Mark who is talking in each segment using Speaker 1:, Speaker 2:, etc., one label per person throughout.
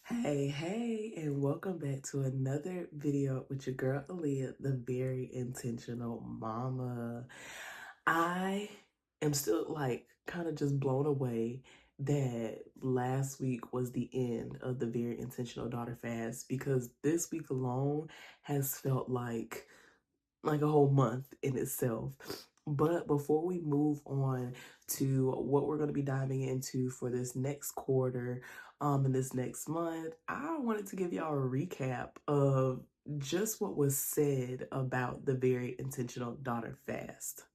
Speaker 1: Hey, and welcome back to another video with your girl Aaliyah, the very intentional mama. I am still kind of just blown away that last week was the end of the very intentional daughter fast because this week alone has felt like a whole month in itself. But before we move on to what we're going to be diving into for this next quarter, and this next month, I wanted to give y'all a recap of just what was said about the very intentional daughter fast.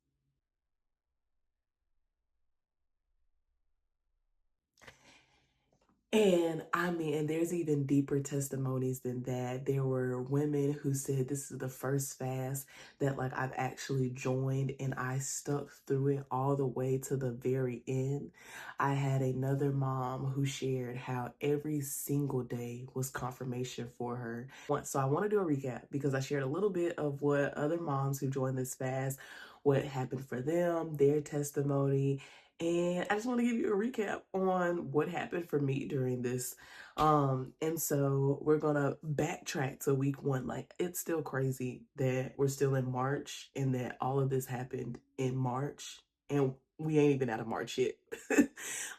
Speaker 1: And I mean, and there's even deeper testimonies than that. There were women who said this is the first fast that I've actually joined and I stuck through it all the way to the very end. I had another mom who shared how every single day was confirmation for her. So I want to do a recap because I shared a little bit of what other moms who joined this fast, what happened for them, their testimony, and I just want to give you a recap on what happened for me during this. And so we're gonna backtrack to week one. Like, it's still crazy that we're still in March and that all of this happened in March and we ain't even out of March yet.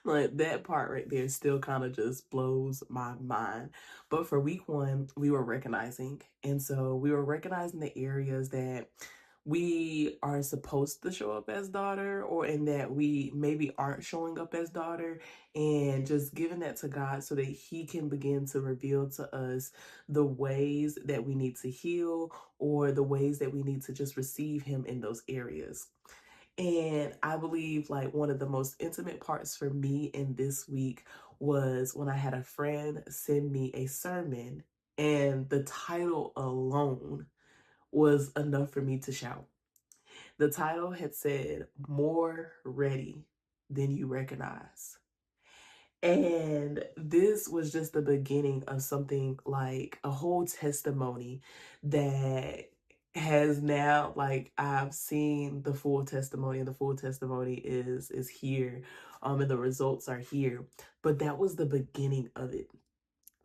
Speaker 1: Like, that part right there still kind of just blows my mind. But for week one, we were recognizing. And so we were recognizing the areas that we are supposed to show up as daughter, or in that we maybe aren't showing up as daughter, and just giving that to God so that he can begin to reveal to us the ways that we need to heal or the ways that we need to just receive him in those areas. And I believe one of the most intimate parts for me in this week was when I had a friend send me a sermon, and the title alone was enough for me to shout. The title had said, More Ready Than You Recognize. And this was just the beginning of something like a whole testimony that has now, I've seen the full testimony, and the full testimony is here, and the results are here. But that was the beginning of it.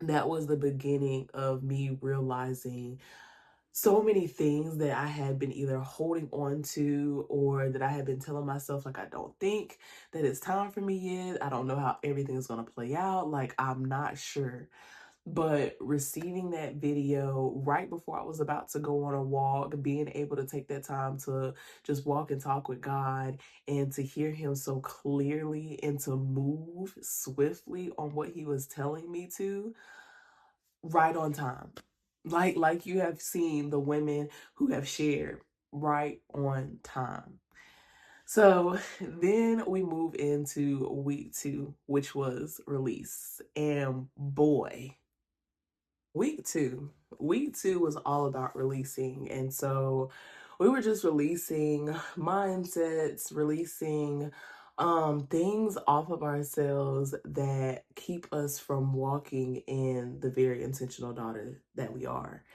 Speaker 1: That was the beginning of me realizing so many things that I had been either holding on to, or that I had been telling myself, I don't think that it's time for me yet. I don't know how everything is going to play out. I'm not sure. But receiving that video right before I was about to go on a walk, being able to take that time to just walk and talk with God, and to hear him so clearly and to move swiftly on what he was telling me to, right on time. Like you have seen the women who have shared, right on time. So then we move into week two, which was release. And boy, week two was all about releasing. And so we were just releasing mindsets, releasing things off of ourselves that keep us from walking in the very intentional daughter that we are.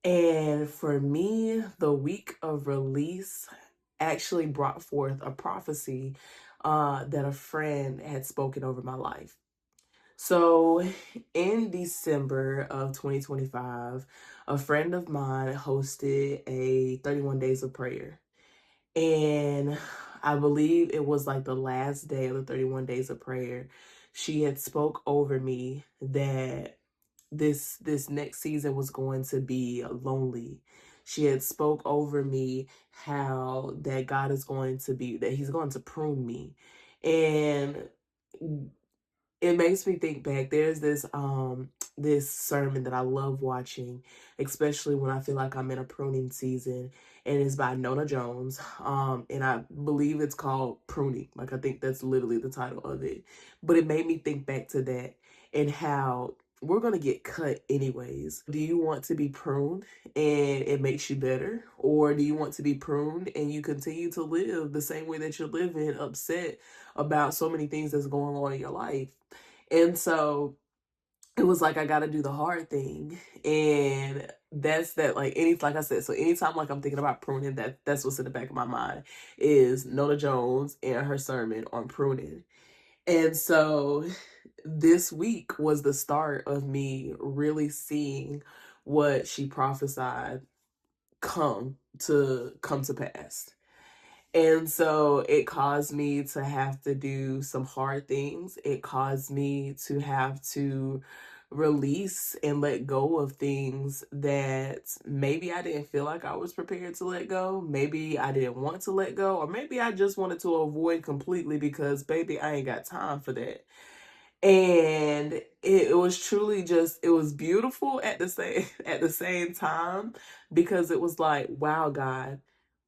Speaker 1: And for me, the week of release actually brought forth a prophecy that a friend had spoken over my life. So in December of 2025, a friend of mine hosted a 31 days of prayer. And I believe it was the last day of the 31 days of prayer. She had spoke over me that this next season was going to be lonely. She had spoke over me how that God is going to be, that he's going to prune me. And it makes me think back. There's this sermon that I love watching, especially when I feel like I'm in a pruning season, and it's by Nona Jones. And I believe it's called Pruning. I think that's literally the title of it. But it made me think back to that and how we're gonna get cut anyways. Do you want to be pruned and it makes you better? Or do you want to be pruned and you continue to live the same way that you're living, upset about so many things that's going on in your life? And so it was I got to do the hard thing. And that's that, like I said, so anytime I'm thinking about pruning, that's what's in the back of my mind is Nona Jones and her sermon on pruning. And so this week was the start of me really seeing what she prophesied come to pass. And so it caused me to have to do some hard things. It caused me to have to release and let go of things that maybe I didn't feel like I was prepared to let go. Maybe I didn't want to let go, or maybe I just wanted to avoid completely because, baby, I ain't got time for that. And it was truly just, it was beautiful at the same at the same time, because it was like, wow, God,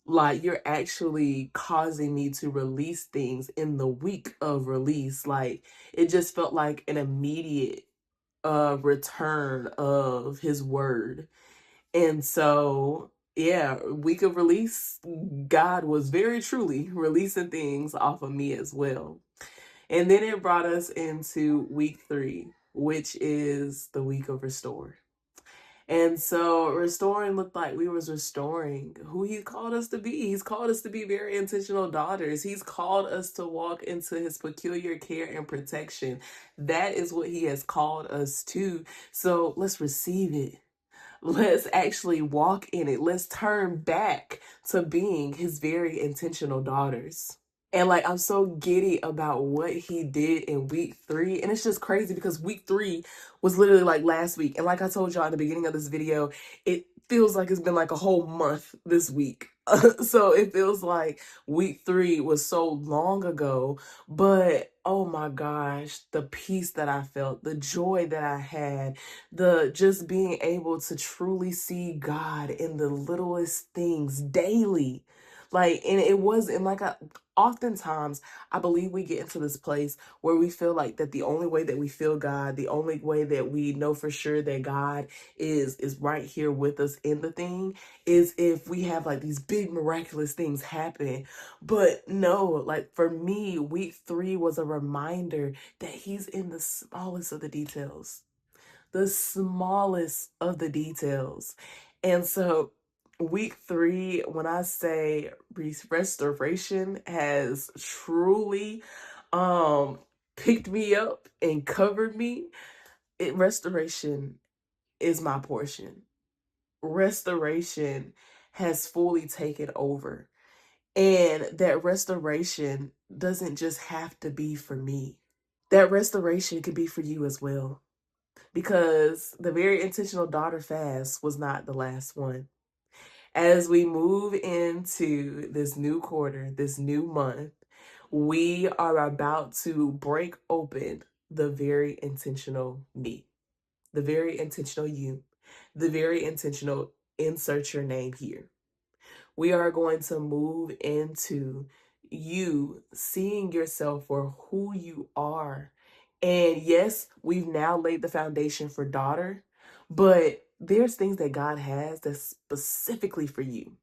Speaker 1: like you're actually causing me to release things in the week of release. Like it just felt like an immediate return of his word. And so yeah, week of release, God was very truly releasing things off of me as well. And then it brought us into week 3, which is the week of restore. And so restoring looked like we was restoring who he called us to be. He's called us to be very intentional daughters. He's called us to walk into his peculiar care and protection. That is what he has called us to. So let's receive it. Let's actually walk in it. Let's turn back to being his very intentional daughters. And like I'm so giddy about what he did in week 3. And it's just crazy because week 3 was literally like last week. And like I told y'all in the beginning of this video, it feels like it's been like a whole month this week. So it feels like week 3 was so long ago. But oh my gosh, the peace that I felt, the joy that I had, the just being able to truly see God in the littlest things daily. Like, and it wasn't like oftentimes I believe we get into this place where we feel like that the only way that we feel God, the only way that we know for sure that God is right here with us in the thing, is if we have like these big miraculous things happen. But no, like for me, week 3 was a reminder that he's in the smallest of the details, the smallest of the details. And so week 3, when I say restoration has truly um picked me up and covered me, restoration is my portion. Restoration has fully taken over. And that restoration doesn't just have to be for me. That restoration could be for you as well, because the very intentional daughter fast was not the last one. As we move into this new quarter, this new month, we are about to break open the very intentional me, the very intentional you, the very intentional insert your name here. We are going to move into you seeing yourself for who you are. And yes, we've now laid the foundation for daughter, but there's things that God has that's specifically for you,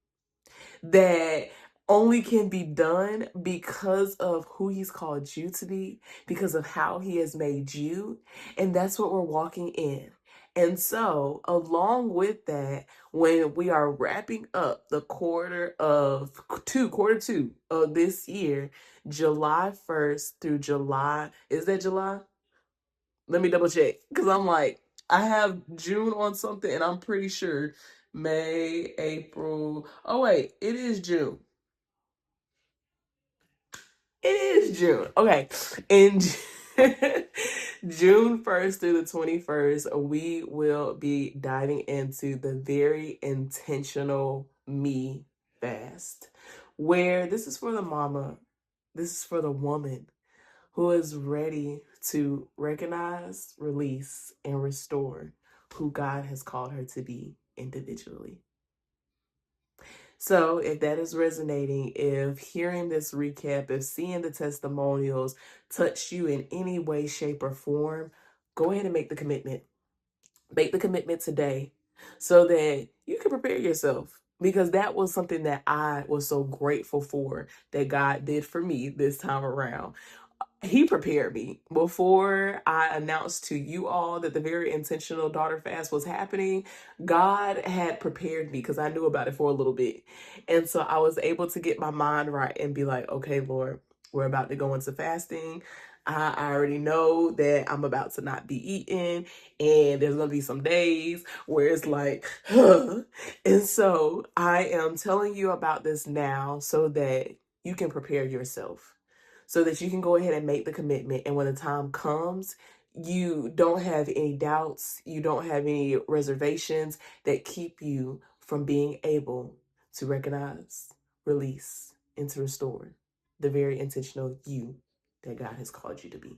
Speaker 1: that only can be done because of who he's called you to be, because of how he has made you. And that's what we're walking in. And so, along with that, when we are wrapping up the quarter two of this year, July 1st through July, is that July? Let me double check, because I'm like, I have June on something and I'm pretty sure May, April. Oh, wait, it is June. It is June. Okay. In June 1st through the 21st, we will be diving into the very intentional me fast, where this is for the mama, this is for the woman who is ready to recognize, release, and restore who God has called her to be individually. So, if that is resonating, if hearing this recap, if seeing the testimonials touch you in any way, shape, or form, go ahead and make the commitment. Make the commitment today so that you can prepare yourself. Because that was something that I was so grateful for that God did for me this time around. He prepared me before I announced to you all that the very intentional daughter fast was happening. God had prepared me because I knew about it for a little bit. And so I was able to get my mind right and be like, okay, Lord, we're about to go into fasting. I already know that I'm about to not be eating, and there's gonna be some days where it's like, huh. And so I am telling you about this now so that you can prepare yourself, so that you can go ahead and make the commitment. And when the time comes, you don't have any doubts, you don't have any reservations that keep you from being able to recognize, release, and to restore the very intentional you that God has called you to be.